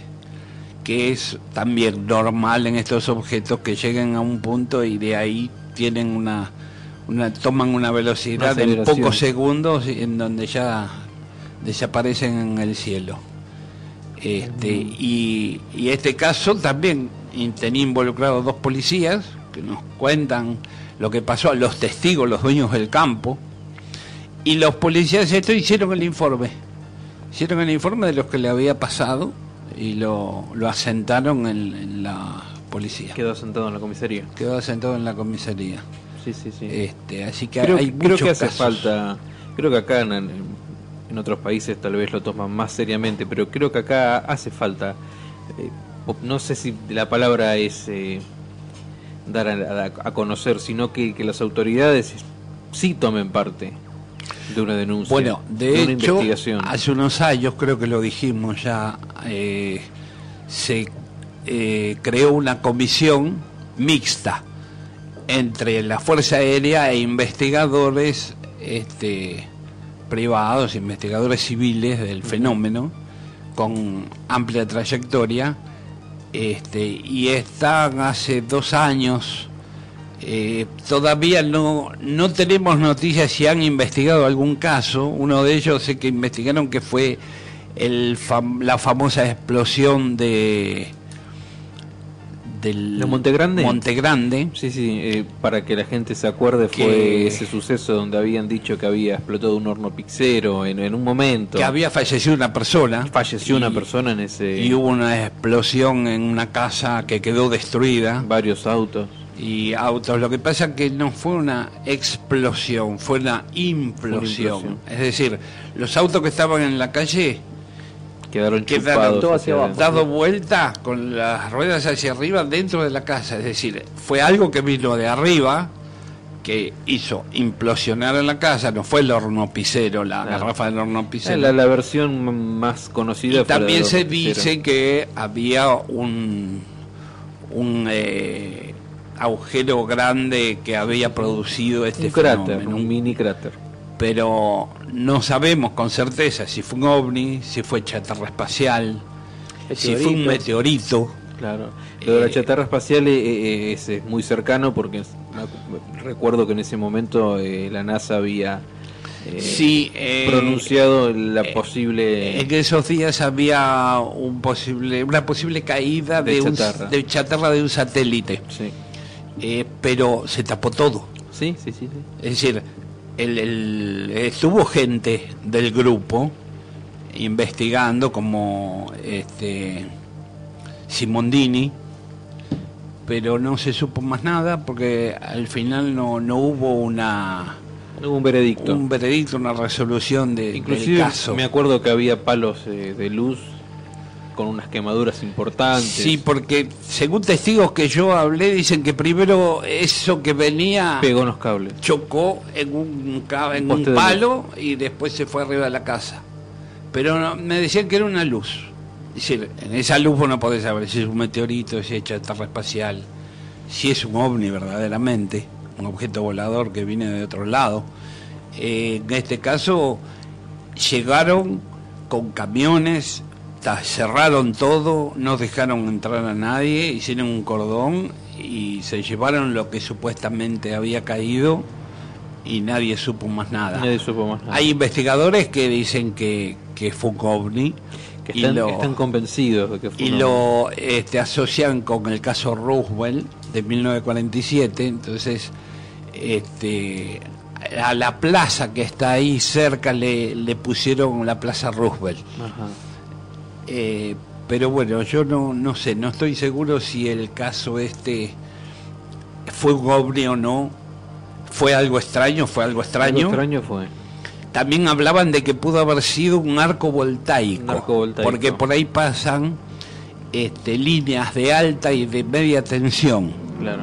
que es también normal en estos objetos que lleguen a un punto y de ahí tienen toman una velocidad Una en aceleración. pocos segundos en donde ya desaparecen en el cielo. Y este caso también tenía involucrados 2 policías que nos cuentan lo que pasó, a los testigos, los dueños del campo, y los policías hicieron el informe de lo que le había pasado y lo asentaron en la policía. Quedó sentado en la comisaría. Quedó asentado en la comisaría. Sí, sí, sí. Así que Creo, hay creo muchos que hace casos. falta, creo que acá en otros países tal vez lo toman más seriamente, pero creo que acá hace falta, no sé si la palabra es dar a conocer, sino que las autoridades sí tomen parte de una denuncia, Bueno, de una hecho, investigación. hace unos años, creo que lo dijimos ya, se creó una comisión mixta entre la Fuerza Aérea e investigadores privados, investigadores civiles del fenómeno, con amplia trayectoria, y están hace 2 años. Todavía no tenemos noticias si han investigado algún caso. Uno de ellos sé que investigaron, que fue la famosa explosión de Montegrande. Montegrande. Sí, sí, para que la gente se acuerde, fue ese suceso donde habían dicho que había explotado un horno pixero en un momento. Que había fallecido una persona. Falleció una persona en ese... Y hubo una explosión en una casa que quedó destruida. Varios autos. Y autos. Lo que pasa es que no fue una explosión, fue una implosión. Es decir, los autos que estaban en la calle Quedaron quedaron chupados hacia abajo. dado vuelta con las ruedas hacia arriba dentro de la casa. Es decir, fue algo que vino de arriba, que hizo implosionar en la casa. No fue el hornopicero, la garrafa del hornopicero. La versión más conocida. Y también se hornopicero. dice que había un agujero grande que había producido un cráter, fenómeno. un mini cráter. Pero no sabemos con certeza si fue un ovni, si fue chatarra espacial, si fue un meteorito. Claro. Lo de la chatarra espacial es muy cercano porque recuerdo que en ese momento la NASA había pronunciado la posible... En esos días había una posible caída de chatarra de un satélite. Sí. Pero se tapó todo. Sí, sí, sí, sí. Es decir, estuvo gente del grupo investigando, como Simondini, pero no se supo más nada porque al final no hubo un veredicto. Una resolución del caso. Me acuerdo que había palos de luz con unas quemaduras importantes. Sí, porque según testigos que yo hablé, dicen que primero eso que venía pegó en los cables, chocó en un palo y después se fue arriba de la casa. Pero me decían que era una luz. Es decir, en esa luz vos no podés saber si es un meteorito, si es chatarra espacial, si es un ovni verdaderamente, un objeto volador que viene de otro lado. En este caso llegaron con camiones, cerraron todo, no dejaron entrar a nadie, hicieron un cordón y se llevaron lo que supuestamente había caído y nadie supo más nada. Hay investigadores que dicen que fue un ovni, que están convencidos de que fue un ovni. Y lo asocian con el caso Roswell de 1947. Entonces a la plaza que está ahí cerca le pusieron la Plaza Roosevelt. Ajá. Pero bueno, yo no sé, no estoy seguro si el caso fue un ovni o no. Fue algo extraño. Algo extraño fue. También hablaban de que pudo haber sido un arco voltaico, porque por ahí pasan líneas de alta y de media tensión. Claro.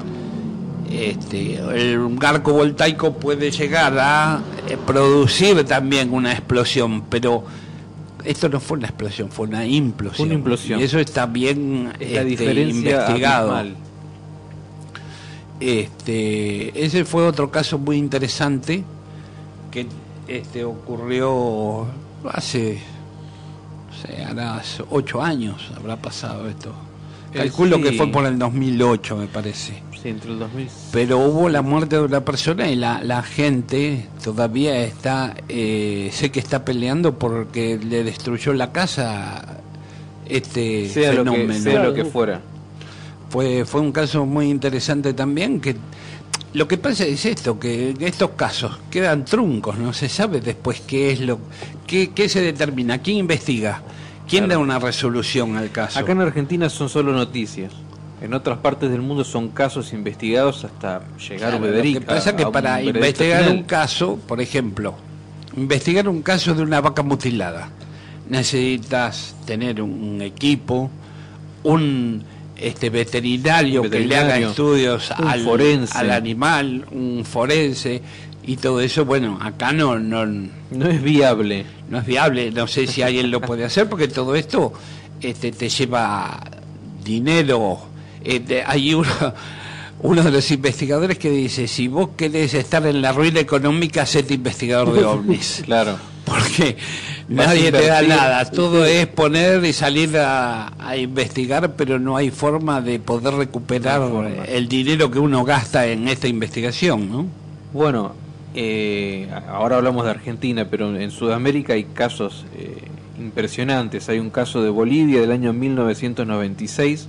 un arco voltaico puede llegar a producir también una explosión, pero esto no fue una explosión, fue una implosión. Una implosión. Y eso está bien la diferencia investigado. abismal. Ese fue otro caso muy interesante que ocurrió hace, no sé, hará 8 años habrá pasado esto. Calculo sí, que fue por el 2008, me parece. Sí, entre el 2000. Pero hubo la muerte de una persona y la gente todavía está, sé que está peleando porque le destruyó la casa Sea fenómeno. sea lo que fuera. Fue un caso muy interesante también, que lo que pasa es esto, que estos casos quedan truncos, no se sabe después qué es qué se determina, quién investiga, quién da una resolución al caso. Acá en Argentina son solo noticias. En otras partes del mundo son casos investigados hasta llegar Claro, a lo que pasa es que para investigar un caso, por ejemplo, investigar un caso de una vaca mutilada, necesitas tener un equipo, un veterinario que le haga estudios al animal, un forense y todo eso. Bueno, acá no es viable. No es viable, no sé si alguien lo puede hacer porque todo esto te lleva dinero. Hay uno de los investigadores que dice: si vos querés estar en la ruina económica, hacete investigador de ovnis. Claro. Porque nadie te da nada, todo es poner y salir a investigar, pero no hay forma de poder recuperar el dinero que uno gasta en esta investigación, ¿no? Bueno, ahora hablamos de Argentina, pero en Sudamérica hay casos impresionantes. Hay un caso de Bolivia del año 1996,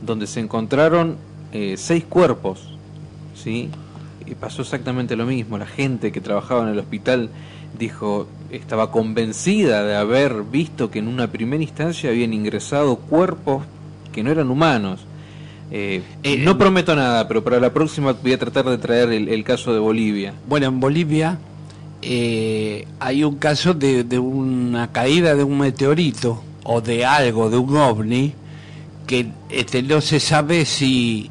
donde se encontraron 6 cuerpos, ¿sí? Y pasó exactamente lo mismo. La gente que trabajaba en el hospital estaba convencida de haber visto que en una primera instancia habían ingresado cuerpos que no eran humanos. No prometo nada, pero para la próxima voy a tratar de traer el caso de Bolivia. Bueno, en Bolivia hay un caso de una caída de un meteorito o de algo, de un ovni, que no se sabe si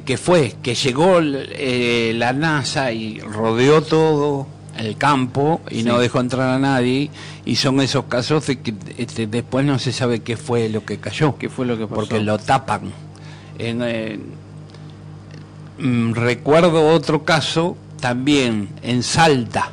qué fue, que llegó la NASA y rodeó todo el campo y sí, no dejó entrar a nadie, y son esos casos de que después no se sabe qué fue lo que cayó, qué fue lo que pasó, porque lo tapan. Recuerdo otro caso también en Salta,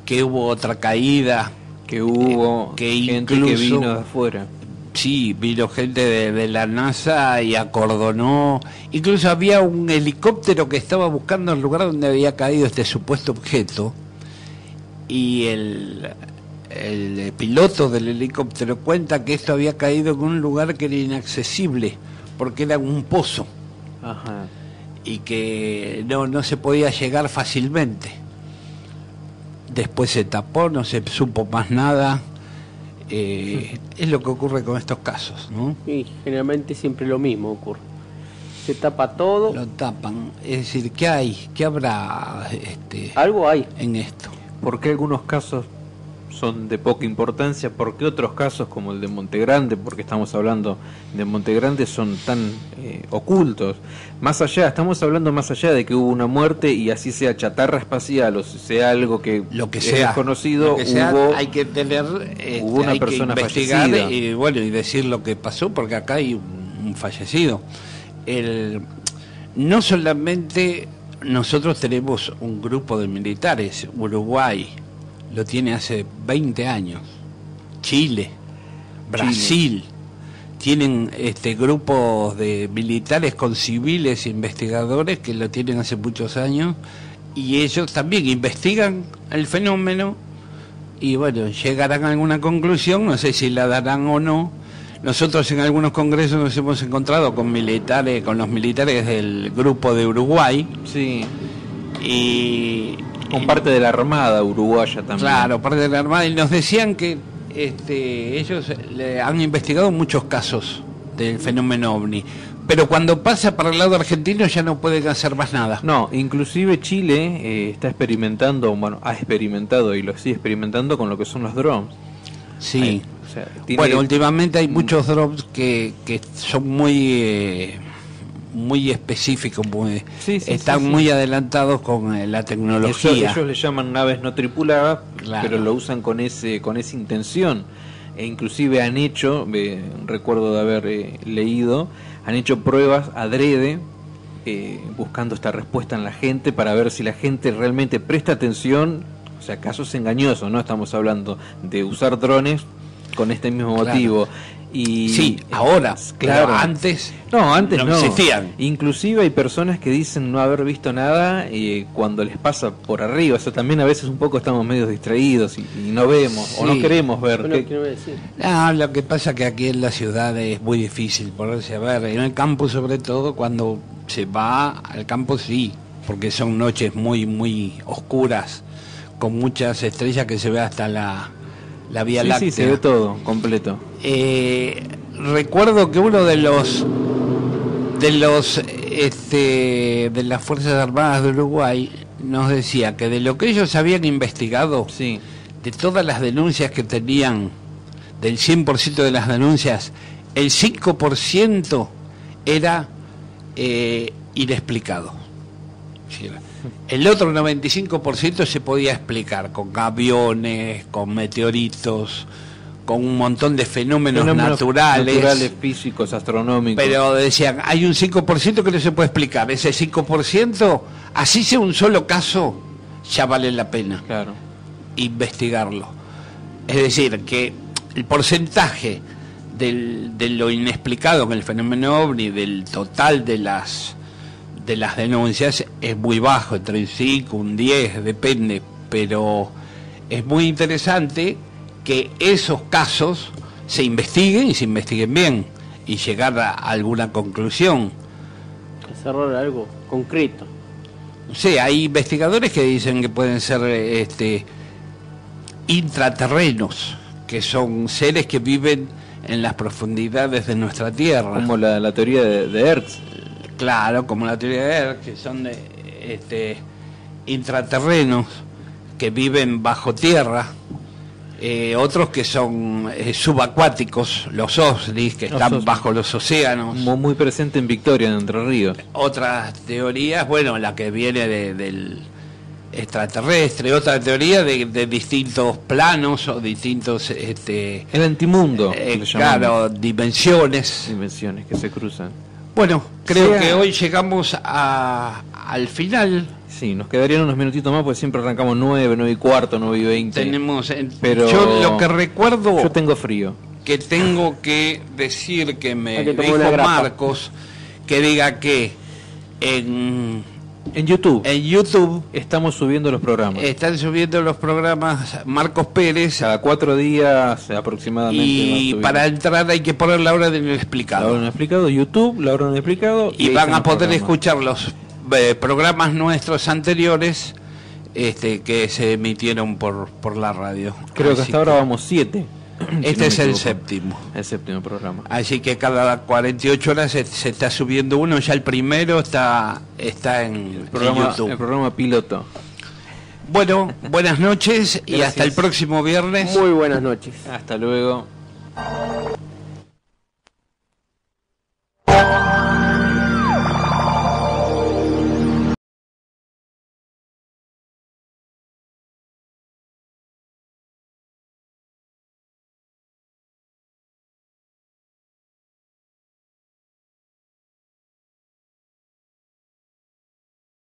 que hubo otra caída, que hubo que gente incluso, que vino de afuera. Sí, vino gente de la NASA y acordonó. Incluso había un helicóptero que estaba buscando el lugar donde había caído este supuesto objeto, y el piloto del helicóptero cuenta que esto había caído en un lugar que era inaccesible, porque era un pozo. Ajá. Y que no se podía llegar fácilmente. Después se tapó, no se supo más nada. Es lo que ocurre con estos casos, ¿no? Y generalmente siempre lo mismo ocurre. Se tapa todo. Lo tapan. Es decir, ¿qué hay? ¿Qué habrá algo hay en esto? ¿Por qué algunos casos son de poca importancia? ¿Por qué otros casos, como el de Montegrande, porque estamos hablando de Montegrande, son tan ocultos? Estamos hablando más allá de que hubo una muerte y así sea chatarra espacial o sea algo que es desconocido, hay que tener, hubo una persona que investigar fallecida. Y decir lo que pasó, porque acá hay un fallecido. No solamente nosotros tenemos un grupo de militares, Uruguay lo tiene hace 20 años, Chile, Brasil, tienen grupos de militares con civiles investigadores que lo tienen hace muchos años, y ellos también investigan el fenómeno y bueno, llegarán a alguna conclusión, no sé si la darán o no. Nosotros en algunos congresos nos hemos encontrado con los militares del grupo de Uruguay. Sí. Y con parte de la Armada uruguaya también. Claro, parte de la Armada, y nos decían que ellos han investigado muchos casos del fenómeno ovni, pero cuando pasa para el lado argentino ya no pueden hacer más nada. No, inclusive Chile está experimentando, ha experimentado y lo sigue experimentando con lo que son los drones. Sí. Bueno, últimamente hay muchos drones que son muy muy específicos, Sí, están sí. muy adelantados con la tecnología. Ellos le llaman naves no tripuladas, Claro. pero lo usan con esa intención. E inclusive han hecho, recuerdo de haber leído, han hecho pruebas adrede, buscando esta respuesta en la gente para ver si la gente realmente presta atención. O sea, casos engañosos, ¿no? Estamos hablando de usar drones con este mismo Claro. motivo. Y Sí, ahora, claro. pero antes Antes no no existían. Inclusive hay personas que dicen no haber visto nada cuando les pasa por arriba. O sea, también a veces un poco estamos medio distraídos y no vemos o no Sí. queremos ver. Bueno, quiero decir. No, lo que pasa que aquí en la ciudad es muy difícil ponerse a ver. En el campo, sobre todo, cuando se va al campo, sí, porque son noches muy, muy oscuras, con muchas estrellas que se ve hasta la Vía Sí, Láctea. sí, se ve todo completo. Recuerdo que uno de las Fuerzas Armadas de Uruguay nos decía que de lo que ellos habían investigado, Sí. de todas las denuncias que tenían, del 100% de las denuncias, el 5% era inexplicado. Sí, el otro 95% se podía explicar con aviones, con meteoritos, con un montón de fenómenos naturales, físicos, astronómicos. pero decían, hay un 5% que no se puede explicar. Ese 5%, así sea un solo caso, ya vale la pena Claro. investigarlo. Es decir, que el porcentaje de lo inexplicado en el fenómeno OVNI, del total de las denuncias, es muy bajo, entre un 5, un 10, depende, pero es muy interesante que esos casos se investiguen y se investiguen bien y llegar a alguna conclusión. Cerrar algo concreto. O sea, hay investigadores que dicen que pueden ser intraterrenos, que son seres que viven en las profundidades de nuestra Tierra. Como la teoría de Hertz. Claro, como la teoría de Hertz, que son intraterrenos que viven bajo tierra, otros que son subacuáticos, los OSNIs, que están bajo los océanos. Muy presente en Victoria, en Entre Ríos. Otras teorías, bueno, la que viene del extraterrestre, otra teoría de distintos planos o distintos El antimundo, le llamamos. claro, dimensiones. Dimensiones que se cruzan. Bueno, creo Sea- que hoy llegamos al final. Sí, nos quedarían unos minutitos más porque siempre arrancamos 9:15, 9:20. Tenemos, Pero yo lo que recuerdo yo tengo frío. que tengo que decir que me Hay que tomar dijo una grapa. Marcos, que diga que en En YouTube YouTube estamos subiendo los programas. están subiendo los programas Marcos Pérez, Cada 4 días aproximadamente. y van subiendo. para entrar hay que poner la hora del La explicado. hora no explicado, YouTube, la hora no explicado. Y ahí van están a los poder programas. escuchar los programas nuestros anteriores que se emitieron por la radio. Creo que Así hasta ahora vamos 7. este es el séptimo. El séptimo programa. Así que cada 48 horas se está subiendo uno, ya el primero está en YouTube. El programa piloto. Bueno, buenas noches y Gracias. hasta el próximo viernes. Muy buenas noches. Hasta luego.